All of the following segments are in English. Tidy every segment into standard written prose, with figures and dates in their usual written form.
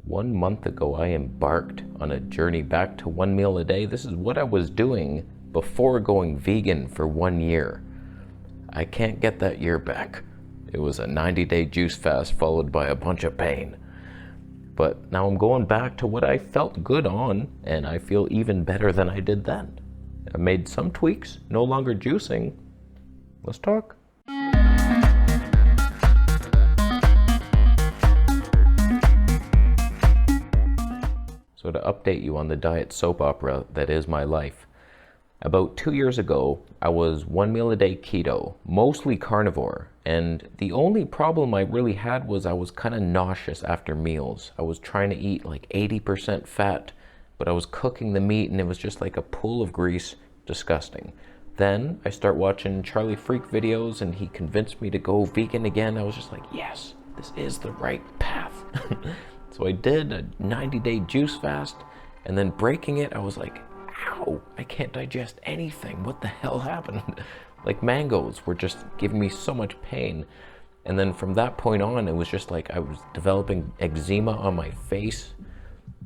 1 month ago, I embarked on a journey back to 1 meal a day. This is what I was doing before going vegan for 1 year. I can't get that year back. It was a 90-day juice fast followed by a bunch of pain. But now I'm going back to what I felt good on, and I feel even better than I did then. I made some tweaks, no longer juicing. Let's talk. So to update you on the diet soap opera that is my life, about 2 years ago, I was 1 meal a day keto, mostly carnivore, and the only problem I really had was I was kind of nauseous after meals. I was trying to eat like 80% fat, but I was cooking the meat and it was just like a pool of grease, disgusting. Then I start watching Charlie Freak videos and he convinced me to go vegan again. I was just like, yes, this is the right path. So I did a 90-day juice fast, and then breaking it, I was like, ow, I can't digest anything. What the hell happened? Like mangoes were just giving me so much pain. And then from that point on, it was just like I was developing eczema on my face.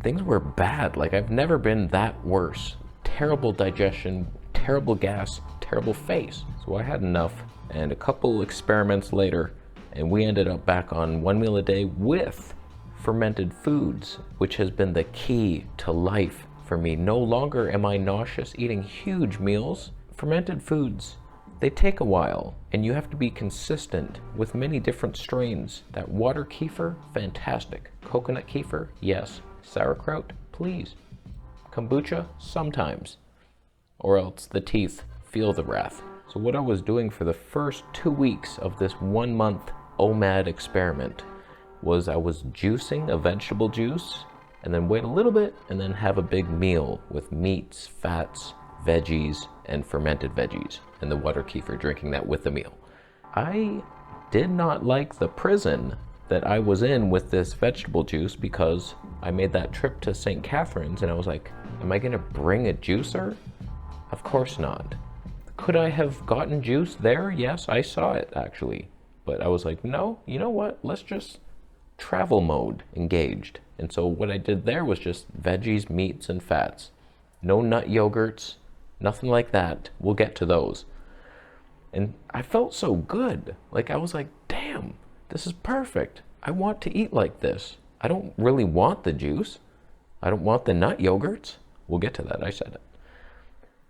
Things were bad. Like I've never been that worse. Terrible digestion, terrible gas, terrible face. So I had enough, and a couple experiments later, and we ended up back on 1 meal a day with fermented foods, which has been the key to life for me. No longer am I nauseous eating huge meals. Fermented foods, they take a while, and you have to be consistent with many different strains. That water kefir, fantastic. Coconut kefir, yes. Sauerkraut, please. Kombucha, sometimes. Or else the teeth feel the wrath. So what I was doing for the first 2 weeks of this 1 month OMAD experiment was I was juicing a vegetable juice and then wait a little bit and then have a big meal with meats, fats, veggies, and fermented veggies, and the water kefir, drinking that with the meal. I did not like the prison that I was in with this vegetable juice because I made that trip to St. Catharines and I was like, am I gonna bring a juicer? Of course not. Could I have gotten juice there? Yes, I saw it actually. But I was like, no, you know what? Let's just travel mode engaged. And so what I did there was just veggies, meats, and fats. No nut yogurts, nothing like that. We'll get to those. And I felt so good. Like I was like, damn, this is perfect. I want to eat like this. I don't really want the juice. I don't want the nut yogurts. We'll get to that, I said it.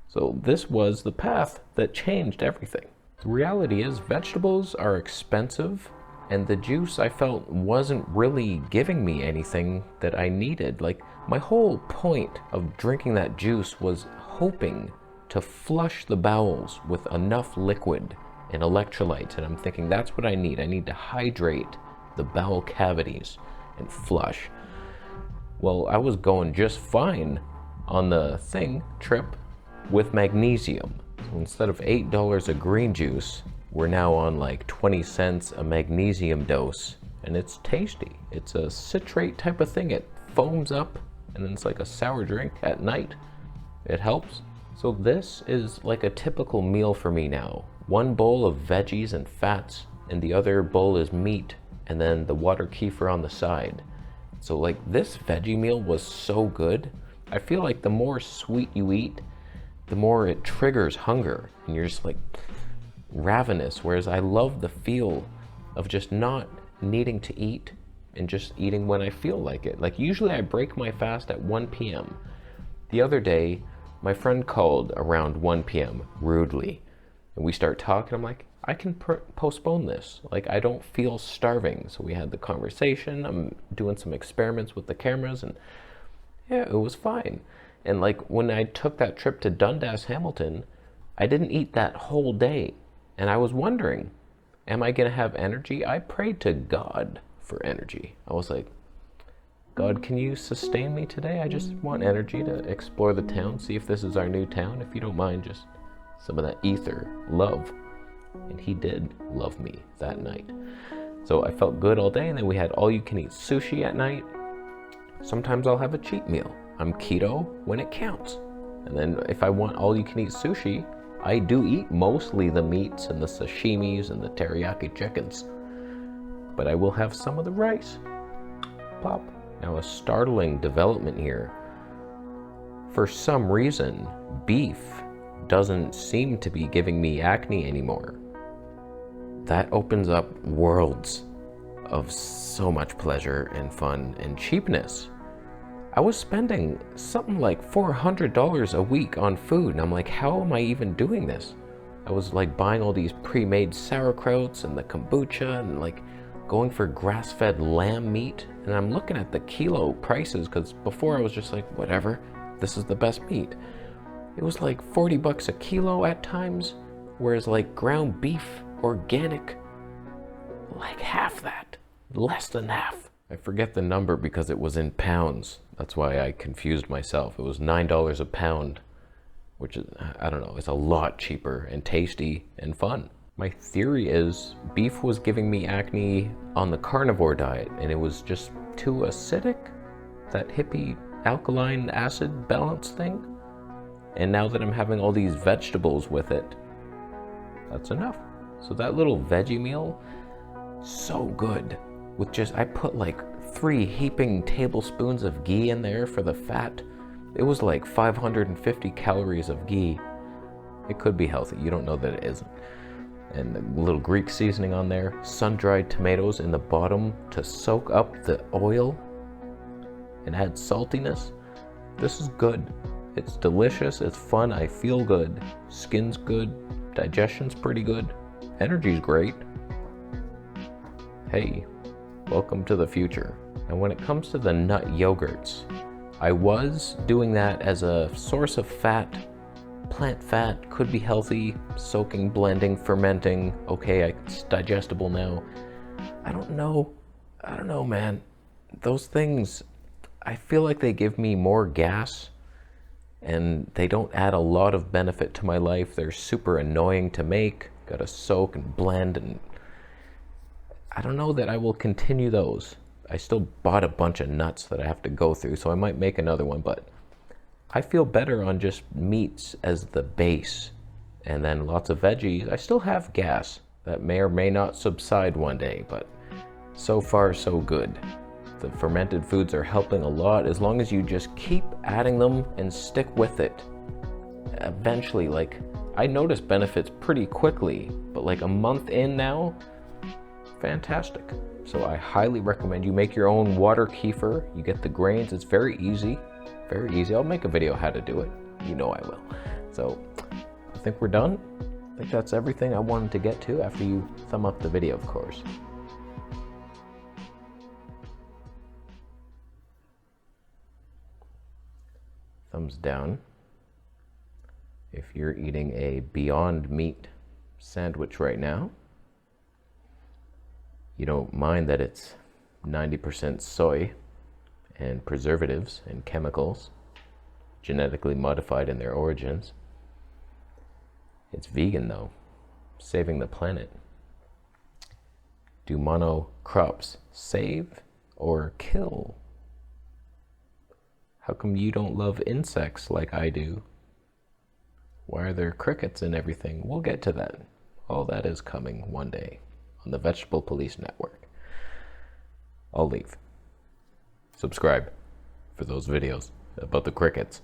So this was the path that changed everything. The reality is vegetables are expensive, and the juice I felt wasn't really giving me anything that I needed. Like my whole point of drinking that juice was hoping to flush the bowels with enough liquid and electrolytes. And I'm thinking that's what I need. I need to hydrate the bowel cavities and flush. Well, I was going just fine on the trip with magnesium. So instead of $8 a green juice, we're now on like 20 cents a magnesium dose, and it's tasty. It's a citrate type of thing. It foams up, and then it's like a sour drink at night. It helps. So this is like a typical meal for me now. One bowl of veggies and fats, and the other bowl is meat, and then the water kefir on the side. So like this veggie meal was so good. I feel like the more sweet you eat, the more it triggers hunger, and you're just like ravenous, whereas I love the feel of just not needing to eat and just eating when I feel like it. Like usually I break my fast at 1 p.m. The other day, my friend called around 1 p.m. rudely, and we start talking. I'm like, I can postpone this. Like I don't feel starving. So we had the conversation. I'm doing some experiments with the cameras, and yeah, it was fine. And like when I took that trip to Dundas, Hamilton, I didn't eat that whole day. And I was wondering, am I gonna have energy? I prayed to God for energy. I was like, God, can you sustain me today? I just want energy to explore the town, see if this is our new town. If you don't mind, just some of that ether, love. And he did love me that night. So I felt good all day, and then we had all you can eat sushi at night. Sometimes I'll have a cheat meal. I'm keto when it counts. And then if I want all you can eat sushi, I do eat mostly the meats and the sashimis and the teriyaki chickens. But I will have some of the rice. Pop. Now, a startling development here. For some reason, beef doesn't seem to be giving me acne anymore. That opens up worlds of so much pleasure and fun and cheapness. I was spending something like $400 a week on food, and I'm like, how am I even doing this? I was like buying all these pre-made sauerkrauts and the kombucha and like going for grass-fed lamb meat, and I'm looking at the kilo prices because before I was just like, whatever, this is the best meat. It was like 40 bucks a kilo at times, whereas like ground beef, organic, like half that, less than half. I forget the number because it was in pounds. That's why I confused myself. It was $9 a pound, which is, I don't know, it's a lot cheaper and tasty and fun. My theory is beef was giving me acne on the carnivore diet, and it was just too acidic, that hippie alkaline acid balance thing. And now that I'm having all these vegetables with it, that's enough. So that little veggie meal, so good. With just, I put like 3 heaping tablespoons of ghee in there for the fat. It was like 550 calories of ghee. It could be healthy, you don't know that it isn't. And a little Greek seasoning on there, sun-dried tomatoes in the bottom to soak up the oil and add saltiness. This is good. It's delicious, it's fun, I feel good. Skin's good, digestion's pretty good, energy's great. Hey, welcome to the future. And when it comes to the nut yogurts, I was doing that as a source of fat. Plant fat could be healthy, soaking, blending, fermenting. Okay, it's digestible now. I don't know, man. Those things, I feel like they give me more gas, and they don't add a lot of benefit to my life. They're super annoying to make. Gotta soak and blend, and I don't know that I will continue those. I still bought a bunch of nuts that I have to go through, so I might make another one, but I feel better on just meats as the base, and then lots of veggies. I still have gas that may or may not subside one day, but so far so good. The fermented foods are helping a lot as long as you just keep adding them and stick with it. Eventually, like, I notice benefits pretty quickly, but like a month in now, fantastic. So I highly recommend you make your own water kefir. You get the grains, it's very easy. Very easy. I'll make a video how to do it. You know I will. So I think we're done. I think that's everything I wanted to get to after you thumb up the video, of course. Thumbs down if you're eating a Beyond Meat sandwich right now. You don't mind that it's 90% soy and preservatives and chemicals, genetically modified in their origins. It's vegan though, saving the planet. Do monocrops save or kill? How come you don't love insects like I do? Why are there crickets and everything? We'll get to that. All that is coming one day on the Vegetable Police Network. I'll leave. Subscribe for those videos about the crickets.